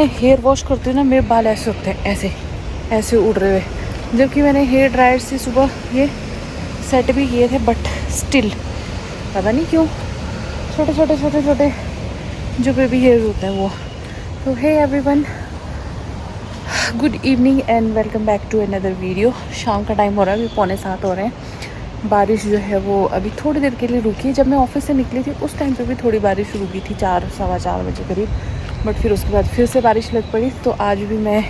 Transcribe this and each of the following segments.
मैं hair wash करती हूँ ना, मेरे बाल ऐसे होते हैं, ऐसे ऐसे उड़ रहे हुए, जबकि मैंने हेयर ड्रायर से सुबह ये सेट भी किए थे, बट स्टिल पता नहीं क्यों छोटे छोटे छोटे छोटे जो बेबी हेयर्स होते हैं वो। तो hey everyone, good evening and welcome back to another video. शाम का टाइम हो रहा है, अभी 6:45 हो रहे हैं। बारिश जो है वो अभी थोड़ी देर के लिए रुकी है। जब मैं ऑफिस से निकली थी उस टाइम पे भी थोड़ी बारिश रुकी थी, 4 सवा 4 बजे करीब, बट फिर उसके बाद फिर से बारिश लग पड़ी। तो आज भी मैं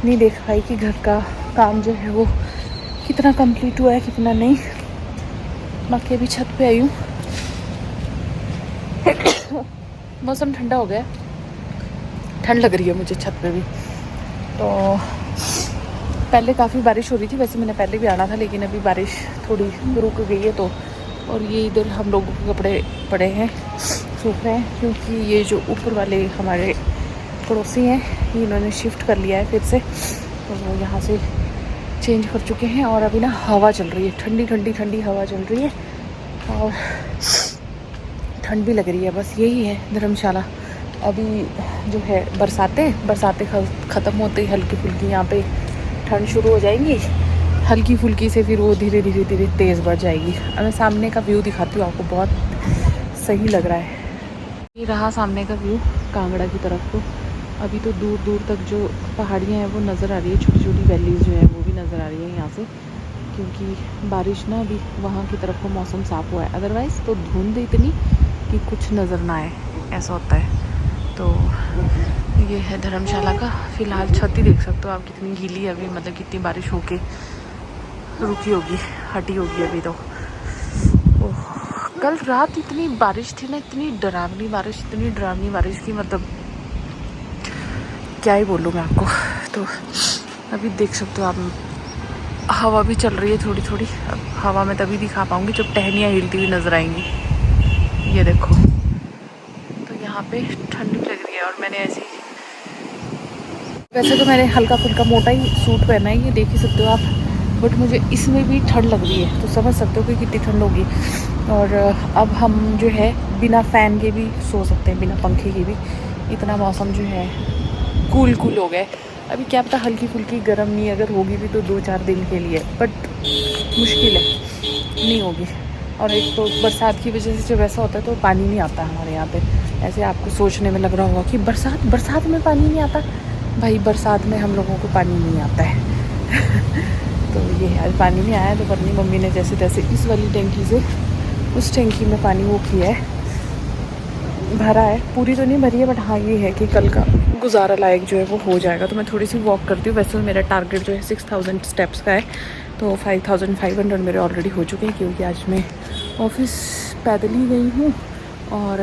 नहीं देख पाई कि घर का काम जो है वो कितना कंप्लीट हुआ है कितना नहीं। बाकी अभी छत पे आई हूँ। मौसम ठंडा हो गया, ठंड लग रही है मुझे छत पे भी। तो पहले काफ़ी बारिश हो रही थी, वैसे मैंने पहले भी आना था, लेकिन अभी बारिश थोड़ी रुक गई है। तो और ये इधर हम लोगों के कपड़े पड़े हैं, सूख रहे हैं, क्योंकि ये जो ऊपर वाले हमारे पड़ोसी हैं, इन्होंने शिफ्ट कर लिया है फिर से, तो वो यहाँ से चेंज कर चुके हैं। और अभी ना हवा चल रही है, ठंडी ठंडी ठंडी हवा चल रही है और ठंड भी लग रही है। बस यही है धर्मशाला। अभी जो है बरसातें ख़त्म होते ही हल्की फुल्की यहाँ पे ठंड शुरू हो जाएंगी, हल्की फुल्की से फिर वो धीरे धीरे धीरे तेज़ बढ़ जाएगी। अब मैं सामने का व्यू दिखाती हूँ आपको, बहुत सही लग रहा है। ये रहा सामने का व्यू कांगड़ा की तरफ को। अभी तो दूर दूर तक जो पहाड़ियाँ हैं वो नज़र आ रही है, छोटी छोटी वैलीज़ जो है वो भी नज़र आ रही है यहाँ से, क्योंकि बारिश ना अभी वहाँ की तरफ को मौसम साफ़ हुआ है। अदरवाइज़ तो धुंध इतनी कि कुछ नज़र ना आए, ऐसा होता है। तो ये है धर्मशाला का फ़िलहाल छत ही देख सकते हो आप, कितनी गीली है अभी, मतलब कितनी बारिश होके रुकी होगी, हटी होगी अभी तो। ओह, कल रात इतनी बारिश थी ना, इतनी डरावनी बारिश की, मतलब क्या ही बोलूँ मैं आपको। तो अभी देख सकते हो आप, हवा भी चल रही है थोड़ी थोड़ी। अब हवा में तभी दिखा पाऊँगी जब टहनियाँ हिलती हुई नज़र आएंगी। ये देखो, तो यहाँ पे ठंड लग रही है। और मैंने वैसे तो मैंने हल्का फुल्का मोटा ही सूट पहना है, ये देख ही सकते हो आप, बट मुझे इसमें भी ठंड लग रही है, तो समझ सकते हो कि कितनी ठंड होगी। और अब हम जो है बिना फ़ैन के भी सो सकते हैं, बिना पंखे के भी। इतना मौसम जो है कूल हो गया है। अभी क्या पता हल्की फुल्की गर्मी अगर होगी भी तो 2-4 दिन के लिए, बट मुश्किल है, नहीं होगी। और एक तो बरसात की वजह से जब ऐसा होता है तो पानी नहीं आता हमारे यहाँ पे। ऐसे आपको सोचने में लग रहा होगा कि बरसात में पानी नहीं आता। भाई बरसात में हम लोगों को पानी नहीं आता है। तो ये आज पानी नहीं आया, तो अपनी मम्मी ने जैसे तैसे इस वाली टैंकी से उस टैंकी में पानी वो किया है, भरा है। पूरी तो नहीं भरी है, बट हाँ ये है कि कल का गुजारा लायक जो है वो हो जाएगा। तो मैं थोड़ी सी वॉक करती हूँ। वैसे मेरा टारगेट जो है 6000 स्टेप्स का है, तो 5500 मेरे ऑलरेडी हो चुके हैं, क्योंकि आज मैं ऑफिस पैदल ही गई हूँ और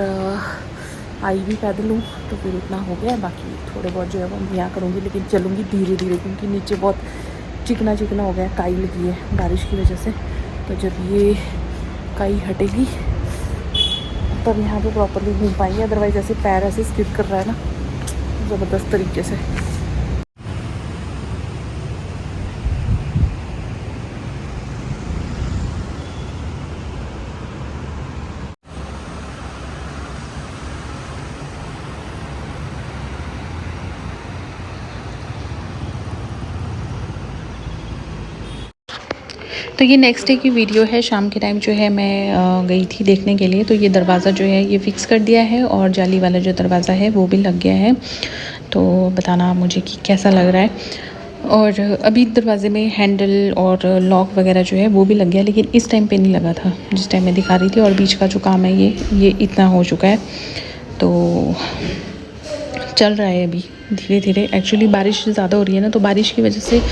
आई भी पैदल हूँ, तो फिर उतना हो गया। बाकी थोड़े बहुत जो है वो मैं यहाँ करूँगी, लेकिन चलूँगी धीरे धीरे, क्योंकि नीचे बहुत चिकना हो गया, काई लगी है बारिश की वजह से। तो जब ये काई हटेगी तब यहाँ पे प्रॉपरली घूम पाएंगे, अदरवाइज़ ऐसे पैर ऐसे स्किप कर रहा है ना ज़बरदस्त तरीके से। तो ये नेक्स्ट डे की वीडियो है। शाम के टाइम जो है मैं गई थी देखने के लिए, तो ये दरवाज़ा जो है ये फ़िक्स कर दिया है, और जाली वाला जो दरवाज़ा है वो भी लग गया है। तो बताना मुझे कि कैसा लग रहा है। और अभी दरवाज़े में हैंडल और लॉक वगैरह जो है वो भी लग गया, लेकिन इस टाइम पे नहीं लगा था जिस टाइम मैं दिखा रही थी। और बीच का जो काम है ये इतना हो चुका है, तो चल रहा है अभी धीरे धीरे। एक्चुअली बारिश ज़्यादा हो रही है ना, तो बारिश की वजह से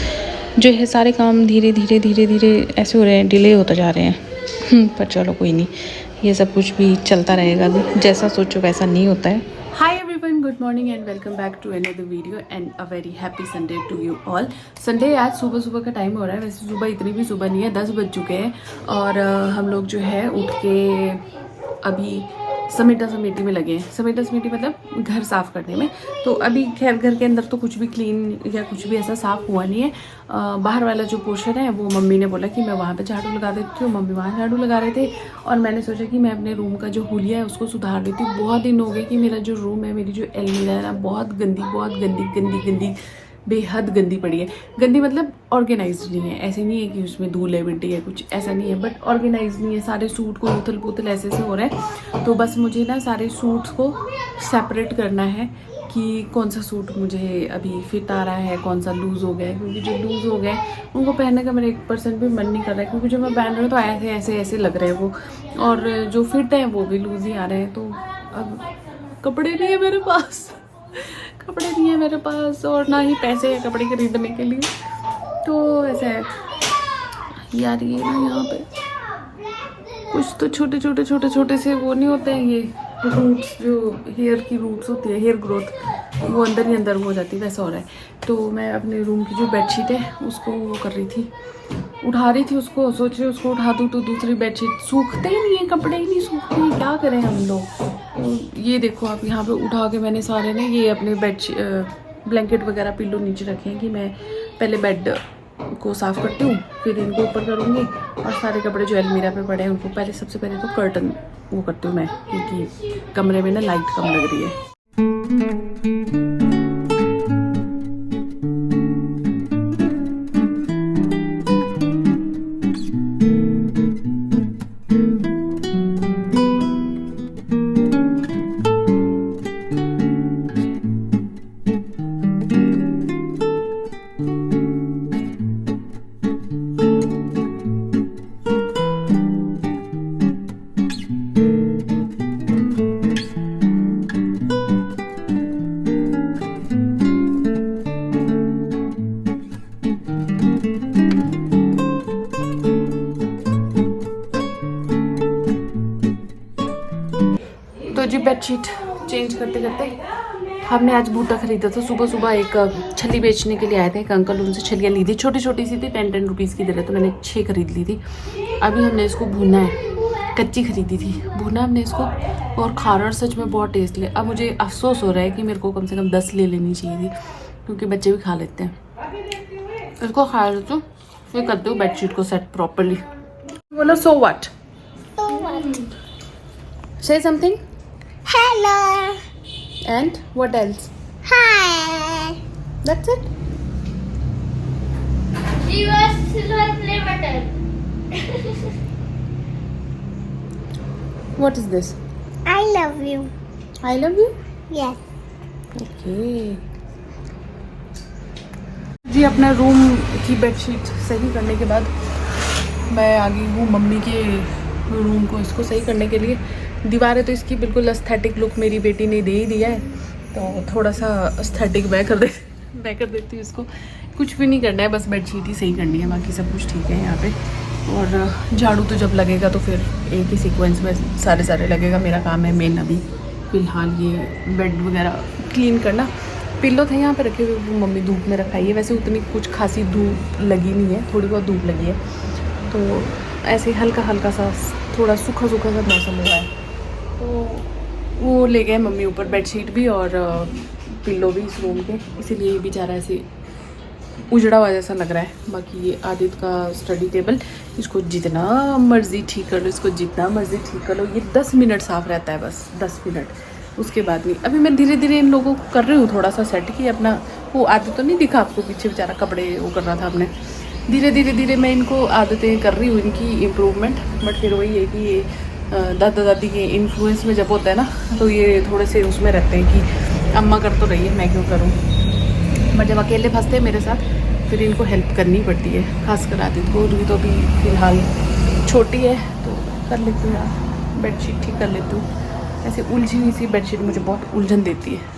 जो है सारे काम धीरे धीरे ऐसे हो रहे हैं, डिले होते जा रहे हैं। पर चलो कोई नहीं, ये सब कुछ भी चलता रहेगा। अभी जैसा सोचो वैसा नहीं होता है। Hi everyone, good morning and welcome back to another video and a very happy Sunday to you all. Sunday आज सुबह का टाइम हो रहा है, वैसे सुबह इतनी भी सुबह नहीं है, 10 बज चुके हैं। और हम लोग जो है उठ के अभी समेटा समेटी में लगे हैं। समेटा समेटी मतलब घर साफ़ करने में। तो अभी खैर घर के अंदर तो कुछ भी क्लीन या कुछ भी ऐसा साफ़ हुआ नहीं है। बाहर वाला जो पोर्शन है वो मम्मी ने बोला कि मैं वहाँ पे झाड़ू लगा देती हूँ। मम्मी वहाँ झाड़ू लगा रहे थे और मैंने सोचा कि मैं अपने रूम का जो हुलिया है उसको सुधार देती हूँ। बहुत दिन हो गए कि मेरा जो रूम है, मेरी जो अलमीरा है ना, बहुत गंदी बेहद गंदी पड़ी है। गंदी मतलब ऑर्गेनाइज्ड नहीं है। ऐसे नहीं है कि उसमें धूल है मिट्टी है, कुछ ऐसा नहीं है, बट ऑर्गेनाइज नहीं है। सारे सूट को उथल पुथल ऐसे हो रहा है। तो बस मुझे ना सारे सूट्स को सेपरेट करना है कि कौन सा सूट मुझे अभी फिट आ रहा है, कौन सा लूज़ हो गया है। क्योंकि जो लूज़ हो गए उनको पहनने का मेरा 1% भी मन नहीं कर रहा है, क्योंकि जो मैं पहन रही हूँ तो ऐसे लग रहे हैं वो, और जो फिट है वो भी लूज़ ही आ रहे हैं। तो अब कपड़े नहीं है मेरे पास, कपड़े नहीं है मेरे पास, और ना ही पैसे हैं कपड़े खरीदने के लिए। तो ऐसा है यार, ये ना यहाँ पे कुछ तो छोटे से वो नहीं होते हैं, ये रूट्स, जो हेयर की रूट्स होती है, हेयर ग्रोथ, वो अंदर ही अंदर हो जाती है, वैसा हो रहा है। तो मैं अपने रूम की जो बेडशीट है उसको वो कर रही थी, उठा रही थी उसको, सोच रही उसको उठा दूँ तो दूसरी बेडशीट, सूखते ही नहीं है, कपड़े ही नहीं सूखते हैं, क्या करें हम लोग। तो ये देखो आप, यहाँ पे उठा के मैंने सारे ने ये अपने ब्लैंकेट वगैरह पिल्लो नीचे रखे हैं कि मैं पहले बेड को साफ़ करती हूँ, फिर इनको ऊपर करूँगी, और सारे कपड़े जो अलमीरा पे पड़े हैं उनको पहले, सबसे पहले तो कर्टन वो करती हूँ मैं, क्योंकि कमरे में ना लाइट कम लग रही है। तो जी बेडशीट चेंज करते करते हमने आज बूटा खरीदा था। सुबह सुबह एक छली बेचने के लिए आए थे एक अंकल, उनसे छलियाँ ली थी, छोटी छोटी सी थी, 10 रुपीज़ की दे रहे, तो मैंने 6 खरीद ली थी। अभी हमने इसको भूना है, कच्ची खरीदी थी, भूना हमने इसको, और खारड़ सच में बहुत टेस्ट ले। अब मुझे अफसोस हो रहा है कि मेरे को कम से कम 10 ले लेनी चाहिए थी, क्योंकि बच्चे भी खा लेते हैं। इसको खा लेती हूँ, फिर करती हूँ बेडशीट को सेट प्रॉपरली। बोलो सो व्हाट, से something. Hello. And what else? Hi. That's it. Reverse silver play button. What is this? I love you. I love you. Yes. Okay. जी अपना रूम की बेडशीट सही करने के बाद मैं आ गई हूँ मम्मी के रूम को इसको सही करने के लिए। दीवारें तो इसकी बिल्कुल एस्थेटिक लुक मेरी बेटी ने दे ही दिया है, तो थोड़ा सा एस्थेटिक मैं कर देती हूँ इसको। कुछ भी नहीं करना है, बस बेडशीट ही सही करनी है, बाकी सब कुछ ठीक है यहाँ पे। और झाड़ू तो जब लगेगा तो फिर एक ही सीक्वेंस में सारे लगेगा। मेरा काम है मेन अभी फ़िलहाल ये बेड वगैरह क्लीन करना। पिल्लो थे यहाँ पे रखे हुए, वो मम्मी धूप में रखाई है। वैसे उतनी कुछ खासी धूप लगी नहीं है, थोड़ी बहुत धूप लगी है, तो ऐसे हल्का सा थोड़ा सूखा सा मौसम हुआ है। तो वो ले गए मम्मी ऊपर बेडशीट भी और पिल्लो भी इस रूम के, इसीलिए ये बेचारा ऐसे उजड़ा हुआ जैसा लग रहा है। बाकी ये आदित्य का स्टडी टेबल, इसको जितना मर्ज़ी ठीक कर लो, इसको जितना मर्ज़ी ठीक कर लो, ये 10 मिनट साफ़ रहता है, बस 10 मिनट, उसके बाद नहीं। अभी मैं धीरे धीरे इन लोगों को कर रही हूँ थोड़ा सा सेट, कि अपना वो आदत तो नहीं दिखा आपको पीछे, बेचारा कपड़े वो कर रहा था अपने। धीरे मैं इनको आदतें कर रही हूँ, इनकी इम्प्रूवमेंट। बट फिर वही है कि ये दादा दादी के इन्फ्लुएंस में जब होता है ना, तो ये थोड़े से उसमें रहते हैं कि अम्मा कर तो रही है, मैं क्यों करूँ। बट जब अकेले फंसते हैं मेरे साथ, फिर इनको हेल्प करनी पड़ती है, खासकर आदित्य को। तो अभी फ़िलहाल छोटी है तो कर लेती हूँ यार, बेडशीट ठीक कर लेती हूँ। ऐसे उलझी हुई सी बेडशीट मुझे बहुत उलझन देती है।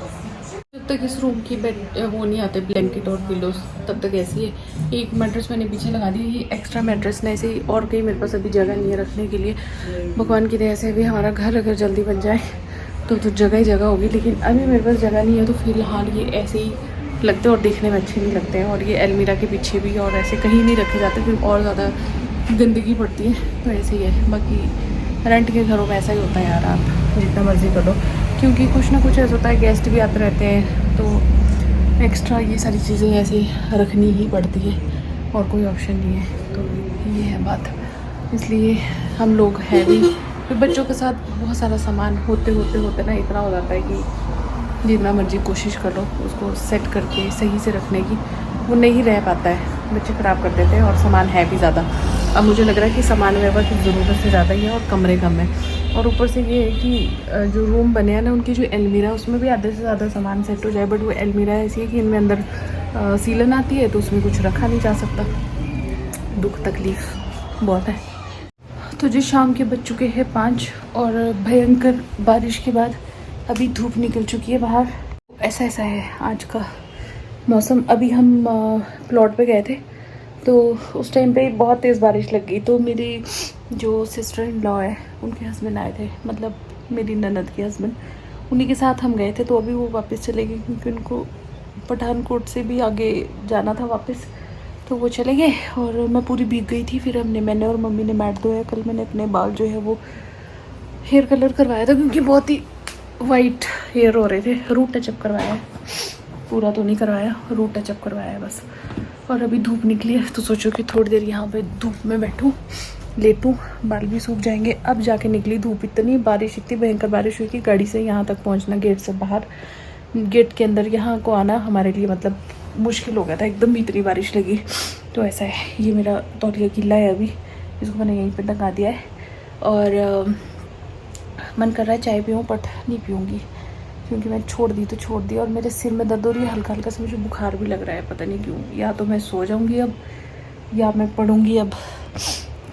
जब तक इस रूम की बेड वो नहीं आते ब्लैंकेट और पिलोस, तब तक ऐसी है। एक मैट्रेस मैंने पीछे लगा दी, ये एक्स्ट्रा मैट्रेस ना, ऐसे ही और कहीं मेरे पास अभी जगह नहीं है रखने के लिए। भगवान की दया से अभी हमारा घर अगर जल्दी बन जाए तो जगह ही जगह होगी, लेकिन अभी मेरे पास जगह नहीं है। तो फिलहाल ये ऐसे ही लगते हैं और देखने में अच्छे नहीं लगते हैं, और ये अलमीरा के पीछे भी और ऐसे कहीं नहीं रखे जाते, फिर और ज़्यादा गंदगी पड़ती है, तो ऐसे ही है। बाकी रेंट के घरों में ऐसा ही होता है यार, आप जितना मर्ज़ी कर लो, क्योंकि कुछ ना कुछ ऐसा होता है, गेस्ट भी आते रहते हैं तो एक्स्ट्रा ये सारी चीज़ें ऐसे रखनी ही पड़ती है और कोई ऑप्शन नहीं है। तो ये है बात, इसलिए हम लोग हैं भी। फिर बच्चों के साथ बहुत सारा सामान होते ना इतना हो जाता है कि जितना मर्जी कोशिश कर लो उसको सेट करके सही से रखने की, वो नहीं रह पाता है, बच्चे ख़राब कर देते हैं और सामान है भी ज़्यादा। अब मुझे लग रहा है कि सामान व्यवहार की ज़रूरत से ज़्यादा ही है और कमरे कम है। और ऊपर से ये है कि जो रूम बने हैं ना, उनकी जो अलमीरा है उसमें भी आधे से ज़्यादा सामान सेट हो जाए, बट वो अलमीरा ऐसी है कि इनमें अंदर सीलन आती है तो उसमें कुछ रखा नहीं जा सकता। दुख तकलीफ़ बहुत है। तो जी शाम के बज चुके हैं 5 और भयंकर बारिश के बाद अभी धूप निकल चुकी है बाहर। ऐसा है आज का मौसम। अभी हम प्लॉट पे गए थे तो उस टाइम पे बहुत तेज़ बारिश लग गई, तो मेरी जो सिस्टर इन लॉ है उनके हस्बैंड आए थे, मतलब मेरी ननद के हस्बैंड, उन्हीं के साथ हम गए थे। तो अभी वो वापस चले गए क्योंकि उनको पठानकोट से भी आगे जाना था वापस, तो वो चले गए और मैं पूरी भीग गई थी। फिर मैंने और मम्मी ने मैट धोया। कल मैंने अपने बाल जो है वो हेयर कलर करवाया था क्योंकि बहुत ही वाइट हेयर हो रहे थे। रूट टचअप करवाया है, पूरा तो नहीं करवाया, रूट टचअप करवाया है बस। और अभी धूप निकली है तो सोचो कि थोड़ी देर यहाँ पे धूप में बैठूँ, लेटूँ, बाल भी सूख जाएंगे। अब जाके निकली धूप, इतनी बारिश, इतनी भयंकर बारिश हुई कि गाड़ी से यहाँ तक पहुँचना, गेट से बाहर, गेट के अंदर यहाँ को आना हमारे लिए मतलब मुश्किल हो गया था एकदम, इतनी बारिश लगी। तो ऐसा है, ये मेरा तौलिया गीला है अभी, इसको मैंने यहीं पे टंगा दिया है। और मन कर रहा है चाय पीऊँ, बट नहीं पीऊँगी क्योंकि मैं छोड़ दी। और मेरे सिर में दर्द हो रही है, हल्का हल्का से मुझे बुखार भी लग रहा है, पता नहीं क्यों। या तो मैं सो जाऊँगी अब, या मैं पढ़ूँगी अब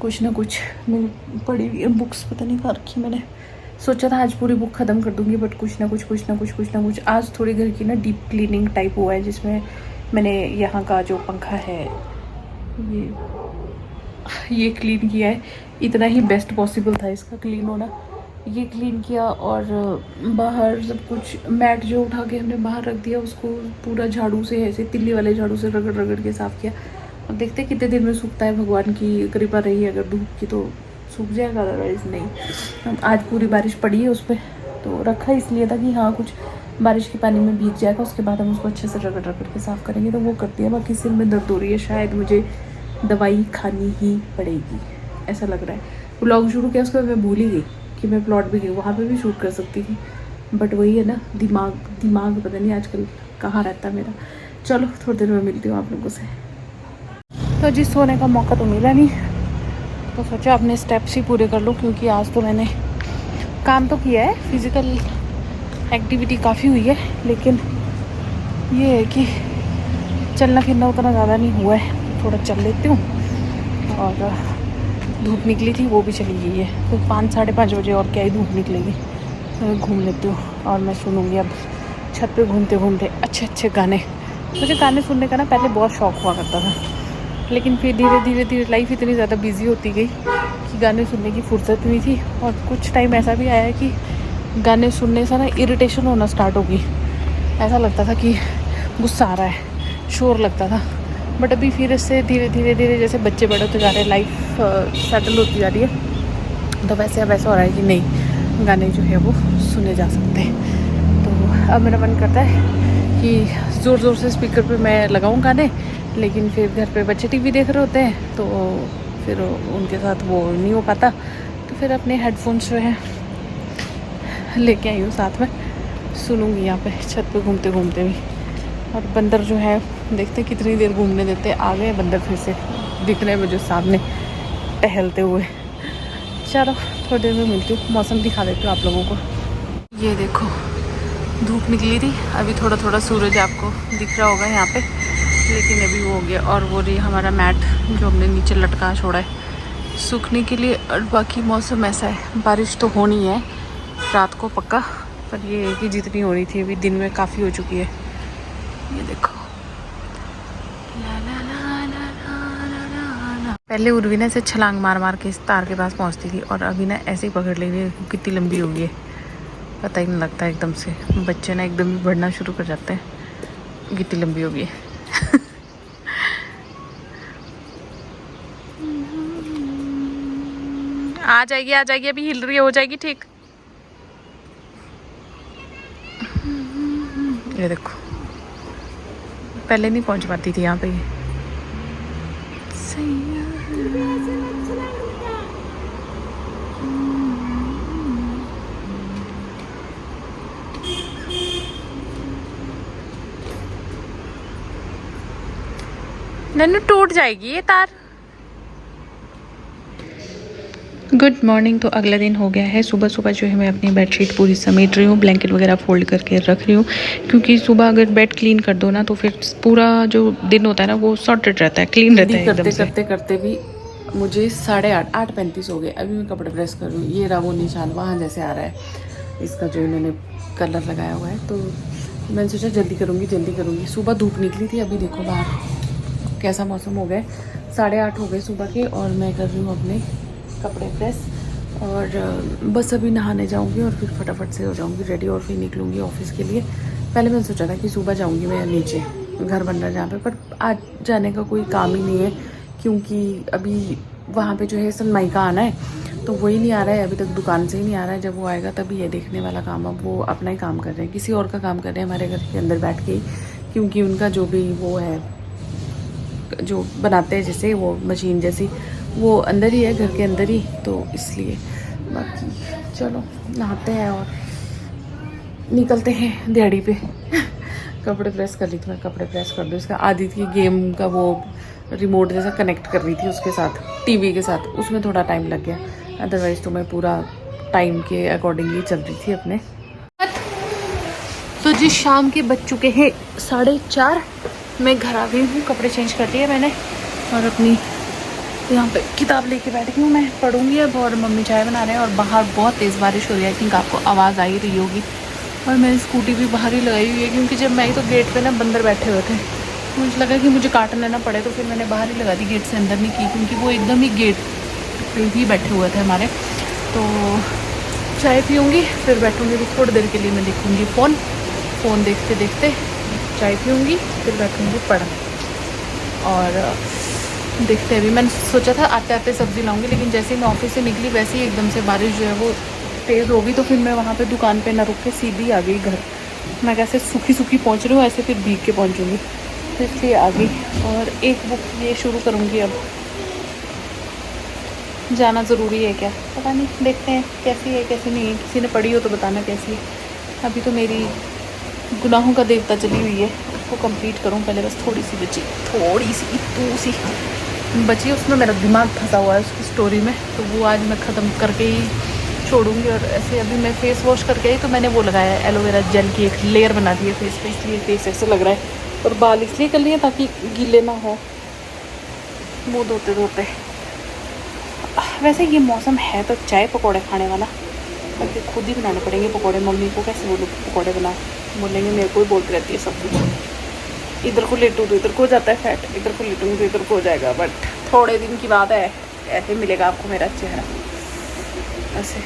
कुछ ना कुछ। मैं पढ़ी हुई बुक्स पता नहीं कहाँ रखी मैंने, सोचा था आज पूरी बुक ख़त्म कर दूँगी, बट कुछ ना कुछ। आज थोड़ी घर की ना डीप क्लीनिंग टाइप हुआ है, जिसमें मैंने यहाँ का जो पंखा है ये क्लीन किया है। इतना ही बेस्ट पॉसिबल था इसका क्लीन होना, ये क्लीन किया। और बाहर सब कुछ मैट जो उठा के हमने बाहर रख दिया, उसको पूरा झाड़ू से, ऐसे तिल्ली वाले झाड़ू से रगड़ के साफ़ किया। अब देखते कितने दिन में सूखता है, भगवान की कृपा रही है अगर धूप की तो सूख जाएगा, अदरवाइज़ नहीं। आज पूरी बारिश पड़ी है उस पर, तो रखा इसलिए था कि हाँ कुछ बारिश के पानी में भीग जाएगा, उसके बाद हम उसको अच्छे से रगड़ के साफ़ करेंगे, तो वो करती है। बाकी सिर में दर्द हो रही है, शायद मुझे दवाई खानी ही पड़ेगी ऐसा लग रहा है। व्लॉग शुरू किया उसके बाद मैं भूल ही गई कि मैं प्लॉट भी गई, वहाँ पे भी शूट कर सकती थी, बट वही है ना, दिमाग पता नहीं आजकल कहाँ रहता है मेरा। चलो थोड़ी देर में मिलती हूँ आप लोगों से। तो जी सोने का मौका तो मिला नहीं, तो सोचा अपने स्टेप्स ही पूरे कर लूँ, क्योंकि आज तो मैंने काम तो किया है, फिज़िकल एक्टिविटी काफ़ी हुई है, लेकिन ये है कि चलना फिरना उतना ज़्यादा नहीं हुआ है। थोड़ा चल लेती हूँ, और धूप निकली थी वो भी चली गई है, तो 5 साढ़े 5 बजे और क्या ही धूप निकलेगी, तो मैं घूम लेती हूँ। और मैं सुनूँगी अब छत पे घूमते अच्छे गाने। मुझे गाने सुनने का ना पहले बहुत शौक़ हुआ करता था, लेकिन फिर धीरे लाइफ इतनी ज़्यादा बिजी होती गई कि गाने सुनने की फुर्सत नहीं थी। और कुछ टाइम ऐसा भी आया कि गाने सुनने से ना इरिटेशन होना स्टार्ट हो गई, ऐसा लगता था कि गुस्सा आ रहा है, शोर लगता था। बट अभी फिर इससे धीरे जैसे बच्चे बड़े होते जा रहे हैं, लाइफ सेटल होती जा रही है, तो वैसे अब ऐसा हो रहा है कि नहीं, गाने जो है वो सुने जा सकते हैं। तो अब मेरा मन करता है कि ज़ोर से स्पीकर पे मैं लगाऊं गाने, लेकिन फिर घर पे बच्चे टीवी देख रहे होते हैं तो फिर उनके साथ वो नहीं हो पाता, तो फिर अपने हेडफोन्स जो है लेके आई हूँ साथ में, सुनूँगी यहाँ पे छत पे घूमते भी। और बंदर जो है देखते कितनी देर घूमने देते, आ गए बंदर फिर से दिख रहे हैं मुझे सामने टहलते हुए। चलो थोड़ी देर में मिलती हूँ, मौसम दिखा देती हूँ आप लोगों को। ये देखो धूप निकली थी, अभी थोड़ा सूरज आपको दिख रहा होगा यहाँ पे, लेकिन अभी वो हो गया। और वो रही हमारा मैट जो हमने नीचे लटका छोड़ा है सूखने के लिए। और बाकी मौसम ऐसा है, बारिश तो होनी है रात को पक्का, पर ये है कि जितनी होनी थी अभी दिन में काफ़ी हो चुकी है। ये देखो पहले उर्वी से छलांग मार के इस तार के पास पहुंचती थी, और अभी ना ऐसे ही पकड़ लेगी। कितनी लंबी हो गई है पता ही नहीं लगता, एकदम से बच्चे ना एकदम ही बढ़ना शुरू कर जाते हैं, कितनी लंबी हो गई है। आ जाएगी अभी हिल रही है, हो जाएगी ठीक। ये देखो, पहले नहीं पहुंच पाती थी यहाँ पे ये। नन्नू टूट जाएगी ये तार। Good morning. तो अगला दिन हो गया है। सुबह सुबह जो है मैं अपनी बेडशीट पूरी समेट रही हूँ, ब्लैंकेट वगैरह फोल्ड करके रख रही हूँ, क्योंकि सुबह अगर बेड क्लीन कर दो ना तो फिर पूरा जो दिन होता है ना वो सॉर्टेड रहता है, क्लीन रहता है एकदम से। करते करते भी मुझे 8:35 हो गए। अभी मैं कपड़े प्रेस कर रही हूँ। ये रहा वो निशान वहाँ जैसे आ रहा है इसका, जो इन्होंने कलर लगाया हुआ है। तो मैंने सोचा जल्दी करूँगी। सुबह धूप निकली थी, अभी देखो बाहर कैसा मौसम हो गया। 8:30 हो गए सुबह के और मैं कर रही हूँ अपने कपड़े प्रेस। और बस अभी नहाने जाऊँगी और फिर फटाफट से हो जाऊँगी रेडी और फिर निकलूँगी ऑफिस के लिए। पहले मैंने सोचा था कि सुबह जाऊँगी मैं नीचे, घर बन रहा है जहाँ पे, पर आज जाने का कोई काम ही नहीं है, क्योंकि अभी वहाँ पे जो है सनमाइका आना है, तो वही नहीं आ रहा है अभी तक, दुकान से ही नहीं आ रहा है। जब वो आएगा तभी ये देखने वाला काम। अब वो अपना ही काम कर रहे हैं, किसी और का काम कर रहे हैं हमारे घर के अंदर बैठ के ही, क्योंकि उनका जो भी वो है जो बनाते हैं जैसे वो मशीन जैसी, वो अंदर ही है, घर के अंदर ही, तो इसलिए। बाकी चलो नहाते हैं और निकलते हैं दिहाड़ी पे। कपड़े प्रेस कर ली थी मैं, कपड़े प्रेस कर दो। इसका आदि थी गेम का वो रिमोट जैसा कनेक्ट कर रही थी उसके साथ, टीवी के साथ, उसमें थोड़ा टाइम लग गया। अदरवाइज़ तो मैं पूरा टाइम के अकॉर्डिंगली चल रही थी अपने। तो जी शाम के बज चुके हैं 4:30। मैं घर आ गई हूँ, कपड़े चेंज कर लिए मैंने और अपनी यहाँ पे किताब लेके बैठ गई हूँ। मैं पढ़ूंगी अब, और मम्मी चाय बना रहे हैं और बाहर बहुत तेज़ बारिश हो रही है। आई थिंक आपको आवाज़ आ ही रही होगी। और मैंने स्कूटी भी बाहर ही लगाई हुई है, क्योंकि जब मैं आई तो गेट पे ना बंदर बैठे हुए थे, मुझे लगा कि मुझे काट लेना पड़े, तो फिर मैंने बाहर ही लगा दी, गेट से अंदर नहीं की, क्योंकि वो एकदम ही गेट पे ही बैठे हुए थे हमारे। तो चाय पीऊँगी फिर बैठूँगी, थोड़ी देर के लिए मैं देखूँगी फ़ोन देखते देखते चाय पीऊँगी, फिर बैठूँगी पढ़ने। और देखते हैं, अभी मैंने सोचा था आते आते सब्ज़ी लाऊंगी, लेकिन जैसे ही मैं ऑफिस से निकली वैसे ही एकदम से बारिश जो है वो तेज़ होगी, तो फिर मैं वहाँ पे दुकान पे ना रुक के सीधी आ गई घर। मैं कैसे सूखी सूखी पहुँच रही हूँ, ऐसे फिर भीग के पहुँचूँगी, तो इसलिए आ गई। और एक बुक ये शुरू करूँगी अब। जाना ज़रूरी है क्या पता नहीं, देखते हैं कैसी है कैसी नहीं है। किसी ने पढ़ी हो तो बताना कैसी है। अभी तो मेरी गुनाहों का देवता चली हुई है, उसको कंप्लीट करूँ पहले, बस थोड़ी सी बची, थोड़ी सी बची, उसमें मेरा दिमाग फंसा हुआ है उसकी स्टोरी में, तो वो आज मैं ख़त्म करके ही छोड़ूंगी। और ऐसे अभी मैं फेस वॉश करके आई तो मैंने वो लगाया है एलोवेरा जेल की एक लेयर बना दी है फेस पे, इसलिए फेस ऐसे लग रहा है। और बाल इसलिए कर लिए ताकि गीले ना हो मुँह धोते धोते। वैसे ये मौसम है तो चाय पकौड़े खाने वाला, बाकी खुद ही बनाने पड़ेंगे पकौड़े। मम्मी को कैसे बोलूँ पकौड़े बना, बोलेंगे मेरे को ही बोलती रहती है सब कुछ। इधर को लेटूँ तो इधर को हो जाता है फैट, इधर को लेटूँगी तो इधर को हो जाएगा। बट थोड़े दिन की बात है, ऐसे मिलेगा आपको मेरा चेहरा ऐसे।